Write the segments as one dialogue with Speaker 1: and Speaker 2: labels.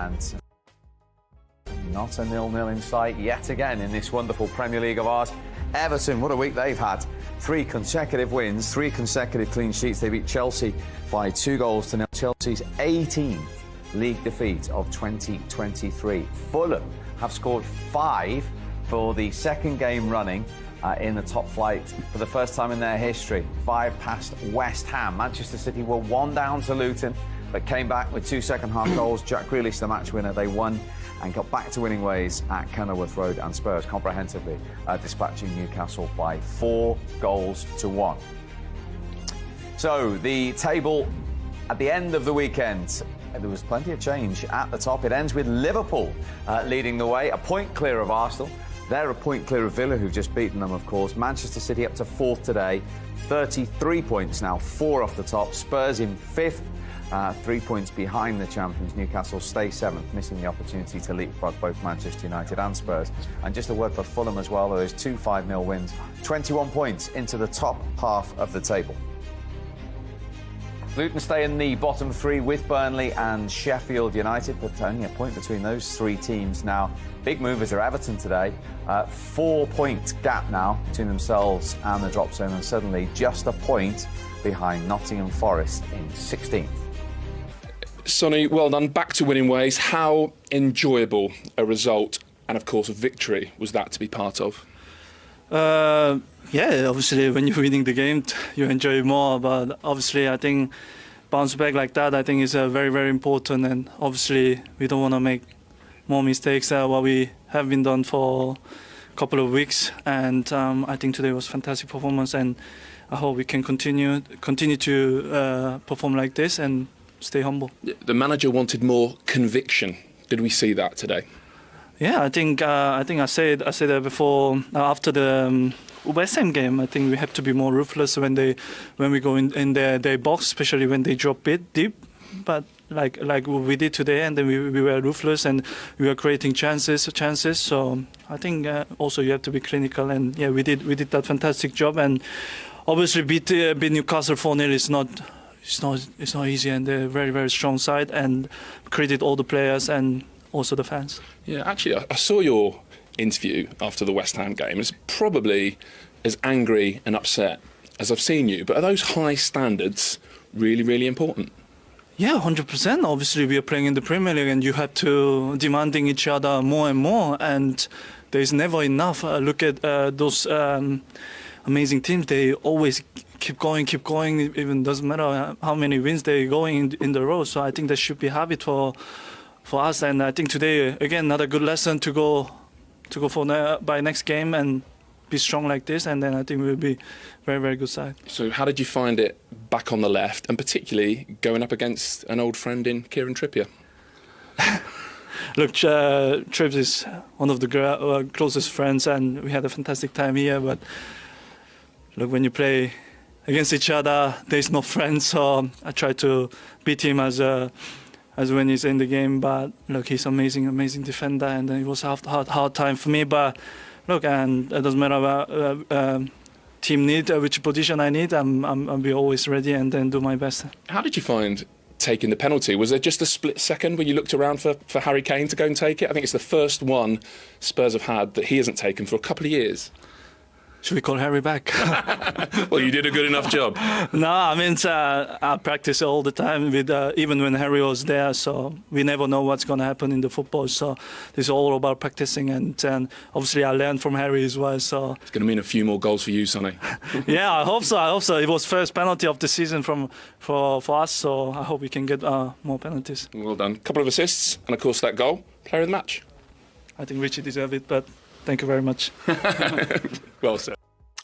Speaker 1: and not a 0-0 in sight yet again in this wonderful Premier League of ours. Everton, what a week they've had. 3 consecutive wins, 3 consecutive clean sheets. They beat Chelsea by 2-0. Chelsea's 18th league defeat of 2023. Fulham have scored 5 for the second game running in the top flight for the first time in their history. 5 past West Ham. Manchester City were 1 down to Luton, but came back with 2 second-half goals. Jack Grealish, the match winner. They won and got back to winning ways at Kenilworth Road, and Spurs comprehensively dispatching Newcastle by 4-1. So the table at the end of the weekend, there was plenty of change at the top. It ends with Liverpool leading the way, a point clear of Arsenal. They're a point clear of Villa, who've just beaten them, of course. Manchester City up to 4th today, 33 points now, 4 off the top. Spurs in 5th, 3 points behind the champions. Newcastle stay 7th, missing the opportunity to leapfrog both Manchester United and Spurs. And just a word for Fulham as well, those 2 5-0 wins, 21 points into the top half of the table. Luton stay in the bottom 3 with Burnley and Sheffield United, but only a point between those 3 teams now. Big movers are Everton today. 4-point gap now between themselves and the drop zone, and suddenly just a point behind Nottingham Forest in 16th.
Speaker 2: Sonny, well done. Back to winning ways. How enjoyable a result and, of course, a victory was that to be part of?
Speaker 3: Yeah, obviously when you're winning the game, you enjoy it more. But obviously, I think bounce back like that, I think is very, very important. And obviously, we don't want to make more mistakes what we have been done for a couple of weeks. And I think today was a fantastic performance, and I hope we can continue to perform like this and stay humble.
Speaker 2: The manager wanted more conviction. Did we see that today?
Speaker 3: Yeah, I think I said that before after the West Ham game. I think we have to be more ruthless when we go in their box, especially when they drop it deep. But like we did today, and then we were ruthless and we were creating chances. So I think also you have to be clinical, and yeah, we did that fantastic job. And obviously beat Newcastle 4-0 is not. It's not easy, and they're a very, very strong side, and credit all the players and also the fans.
Speaker 2: Yeah, actually, I saw your interview after the West Ham game. It's probably as angry and upset as I've seen you, but are those high standards really, really important?
Speaker 3: Yeah, 100%. Obviously, we are playing in the Premier League, and you have to demanding each other more and more, and there's never enough. Look at those amazing teams. They always keep going. Even doesn't matter how many wins they're going in the row. So I think that should be a habit for us. And I think today, again, another good lesson to go for by next game and be strong like this. And then I think we'll be very, very good side.
Speaker 2: So how did you find it back on the left, and particularly going up against an old friend in Kieran Trippier?
Speaker 3: Look, Trips is one of the closest friends, and we had a fantastic time here. But look, when you play against each other, there's no friends, so I try to beat him as when he's in the game. But look, he's amazing defender, and it was a hard time for me. But look, and it doesn't matter about team need, which position I need. I'll be always ready and then do my best.
Speaker 2: How did you find taking the penalty? Was there just a split second when you looked around for Harry Kane to go and take it? I think it's the first one Spurs have had that he hasn't taken for a couple of years.
Speaker 3: Should we call Harry back?
Speaker 2: Well, you did a good enough job.
Speaker 3: No, I mean, I practice all the time, with even when Harry was there, so we never know what's going to happen in the football. So it's all about practicing, and obviously I learned from Harry as well. So
Speaker 2: it's going to mean a few more goals for you, Sonny.
Speaker 3: Yeah, I hope so. It was first penalty of the season for us, so I hope we can get more penalties.
Speaker 2: Well done. A couple of assists, and of course that goal. Player of the match.
Speaker 3: I think Richie deserved it, but thank you very much.
Speaker 2: Well said.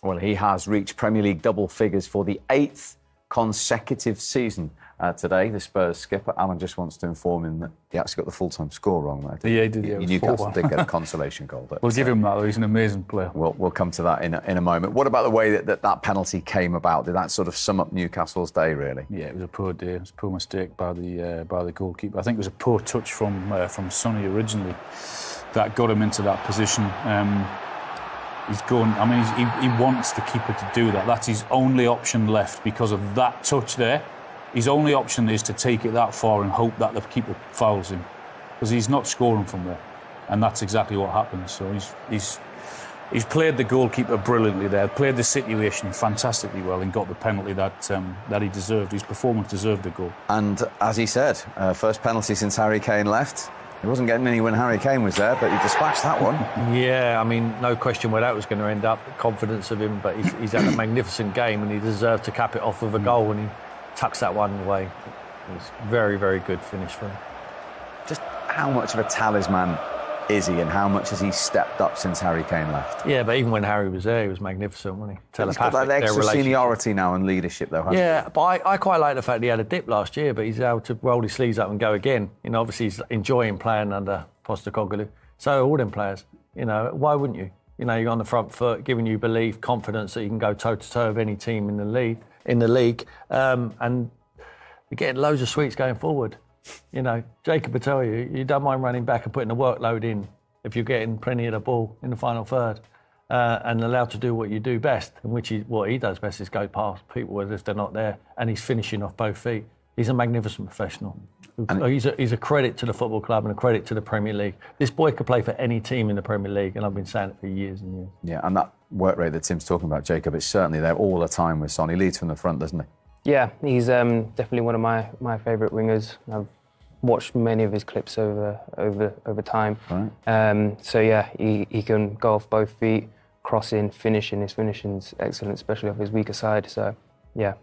Speaker 1: Well, he has reached Premier League double figures for the 8th consecutive season today. The Spurs skipper, Alan, just wants to inform him that he actually got the full-time score wrong there.
Speaker 4: Yeah, he did. Yeah,
Speaker 1: Newcastle did get a consolation goal. But,
Speaker 4: we'll give him that, though. He's an amazing player.
Speaker 1: We'll come to that in a moment. What about the way that penalty came about? Did that sort of sum up Newcastle's day, really?
Speaker 4: Yeah, it was a poor day. It was a poor mistake by the goalkeeper. I think it was a poor touch from Sonny originally that got him into that position. He's going. I mean, he wants the keeper to do that. That's his only option left because of that touch there. His only option is to take it that far and hope that the keeper fouls him. because he's not scoring from there, and that's exactly what happens. So he's played the goalkeeper brilliantly there, played the situation fantastically well, and got the penalty that he deserved. His performance deserved the goal.
Speaker 1: And as he said, first penalty since Harry Kane left. He wasn't getting any when Harry Kane was there, but he dispatched that one.
Speaker 5: Yeah, I mean, no question where that was going to end up. The confidence of him, but he's had a magnificent game, and he deserved to cap it off with a goal, and he tucks that one away. It's very, very good finish for him.
Speaker 1: Just how much of a talisman is he, and how much has he stepped up since Harry Kane left?
Speaker 5: Yeah, but even when Harry was there, he was magnificent, wasn't he?
Speaker 1: He's got that extra seniority now and leadership, though, hasn't
Speaker 5: Yeah, but I quite like the fact that he had a dip last year, but he's able to roll his sleeves up and go again. You know, obviously he's enjoying playing under Postecoglou. So all them players, you know, why wouldn't you? You know, you're on the front foot, giving you belief, confidence that you can go toe-to-toe with any team in the league. And you're getting loads of sweets going forward. You know, Jacob will tell you, you don't mind running back and putting the workload in if you're getting plenty of the ball in the final third and allowed to do what you do best, and what he does best is go past people as if they're not there, and he's finishing off both feet. He's a magnificent professional. He's a credit to the football club and a credit to the Premier League. This boy could play for any team in the Premier League, and I've been saying it for years and years.
Speaker 1: Yeah, and that work rate that Tim's talking about, Jacob, it's certainly there all the time with Son. He leads from the front, doesn't he?
Speaker 6: Yeah, he's definitely one of my favourite wingers. I've watched many of his clips over time.
Speaker 1: Right.
Speaker 6: So yeah, he can go off both feet, crossing, finishing. His finishing's excellent, especially off his weaker side. So yeah,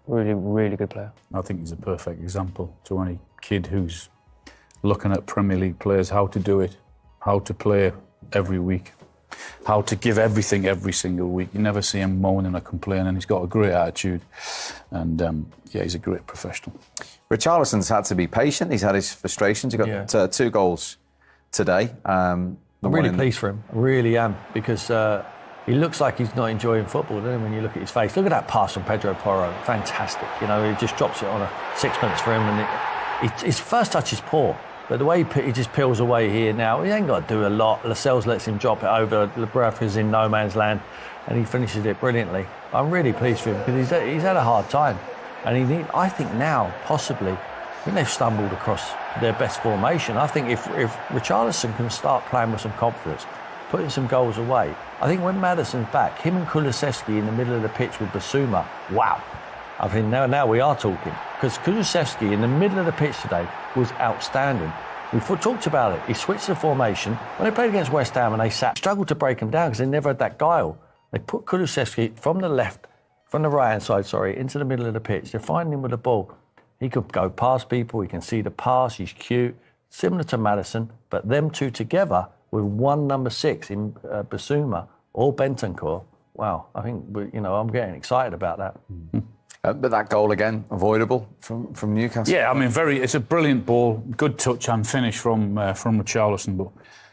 Speaker 6: really, really good player.
Speaker 4: I think he's a perfect example to any kid who's looking at Premier League players, how to do it, how to play every week, how to give everything every single week. You never see him moaning or complaining. He's got a great attitude, and yeah, he's a great professional.
Speaker 1: Richarlison's had to be patient. He's had his frustrations. He got 2 goals today.
Speaker 5: I'm really pleased for him. I really am, because he looks like he's not enjoying football, doesn't he, when you look at his face? Look at that pass from Pedro Porro. Fantastic. You know, he just drops it on a sixpence for him, and his first touch is poor. But the way he just peels away here now, he ain't got to do a lot. Lascelles lets him drop it over. Lebraf's in no man's land, and he finishes it brilliantly. I'm really pleased for him, because he's had a hard time. And I think now, possibly, I think they've stumbled across their best formation. I think if Richarlison can start playing with some confidence, putting some goals away, I think when Maddison's back, him and Kulusevski in the middle of the pitch with Basuma, wow. I think now we are talking, because Kulusevski in the middle of the pitch today was outstanding. We talked about it. He switched the formation. When they played against West Ham and they struggled to break him down because they never had that guile. They put Kulusevski from the right-hand side, into the middle of the pitch. They're finding him with the ball. He could go past people. He can see the pass. He's cute. Similar to Maddison, but them two together with one number 6 in Basuma or Bentancur. Wow, I think, I'm getting excited about that.
Speaker 4: Mm-hmm.
Speaker 1: But that goal again, avoidable from Newcastle.
Speaker 4: Yeah, I mean, it's a brilliant ball, good touch and finish from Richarlison, but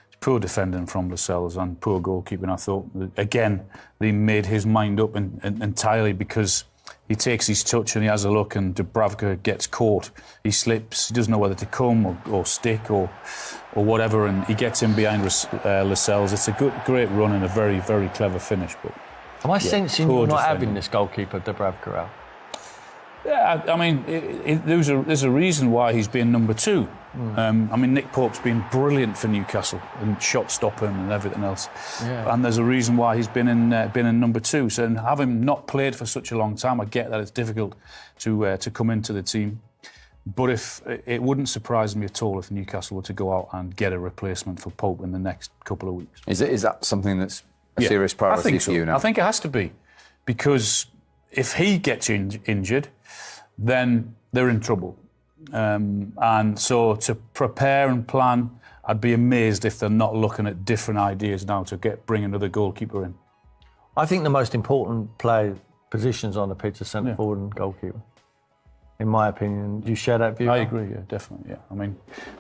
Speaker 4: it's poor defending from Lascelles and poor goalkeeping. I thought again they made his mind up entirely, because he takes his touch and he has a look, and Dubravka gets caught. He slips. He doesn't know whether to come or stick or whatever, and he gets in behind Lascelles. It's a great run and a very, very clever finish. But
Speaker 5: am I sensing you're not having this goalkeeper Dubravka out?
Speaker 4: Yeah, I mean, there's a reason why he's been number 2. I mean, Nick Pope's been brilliant for Newcastle and shot stopping and everything else. Yeah. And there's a reason why he's been in number 2. So having not played for such a long time, I get that it's difficult to come into the team. But it wouldn't surprise me at all if Newcastle were to go out and get a replacement for Pope in the next couple of weeks.
Speaker 1: Is that something that's a serious priority for you now?
Speaker 4: I think it has to be, because if he gets injured, then they're in trouble. And so to prepare and plan, I'd be amazed if they're not looking at different ideas now to bring another goalkeeper in.
Speaker 5: I think the most important positions on the pitch are centre forward and goalkeeper, in my opinion. Do you share that view?
Speaker 4: I agree, yeah, definitely, yeah. I mean,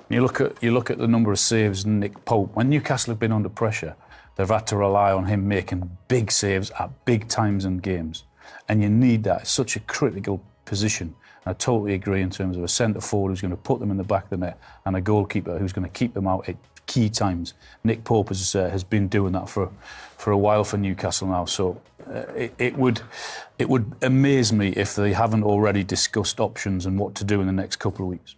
Speaker 4: when you look at the number of saves Nick Pope, when Newcastle have been under pressure, they've had to rely on him making big saves at big times in games. And you need that. It's such a critical position. I totally agree in terms of a centre forward who's going to put them in the back of the net and a goalkeeper who's going to keep them out at key times. Nick Pope has been doing that for a while for Newcastle now. So it would amaze me if they haven't already discussed options and what to do in the next couple of weeks.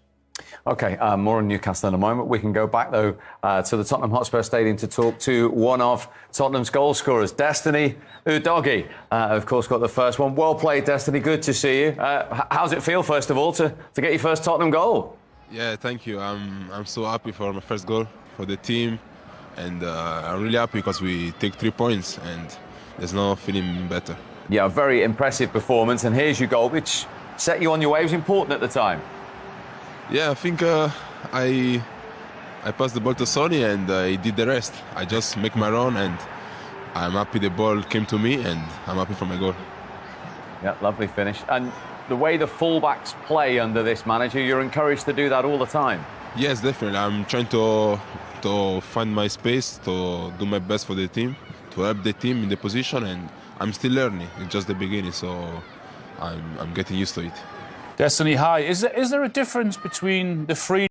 Speaker 1: OK, more on Newcastle in a moment. We can go back, though, to the Tottenham Hotspur Stadium to talk to one of Tottenham's goal scorers, Destiny Udogie. Of course, got the first one. Well played, Destiny. Good to see you. How's it feel, first of all, to get your first Tottenham goal?
Speaker 7: Yeah, thank you. I'm so happy for my first goal for the team. And I'm really happy because we take 3 points and there's no feeling better.
Speaker 1: Yeah, a very impressive performance. And here's your goal, which set you on your way. It was important at the time.
Speaker 7: Yeah, I think I passed the ball to Sonny and he did the rest. I just make my run and I'm happy the ball came to me and I'm happy for my goal.
Speaker 1: Yeah, lovely finish. And the way the fullbacks play under this manager, you're encouraged to do that all the time.
Speaker 7: Yes, definitely. I'm trying to find my space, to do my best for the team, to help the team in the position, and I'm still learning. It's just the beginning, so I'm getting used to it.
Speaker 4: Destiny, hi. Is there a difference between the free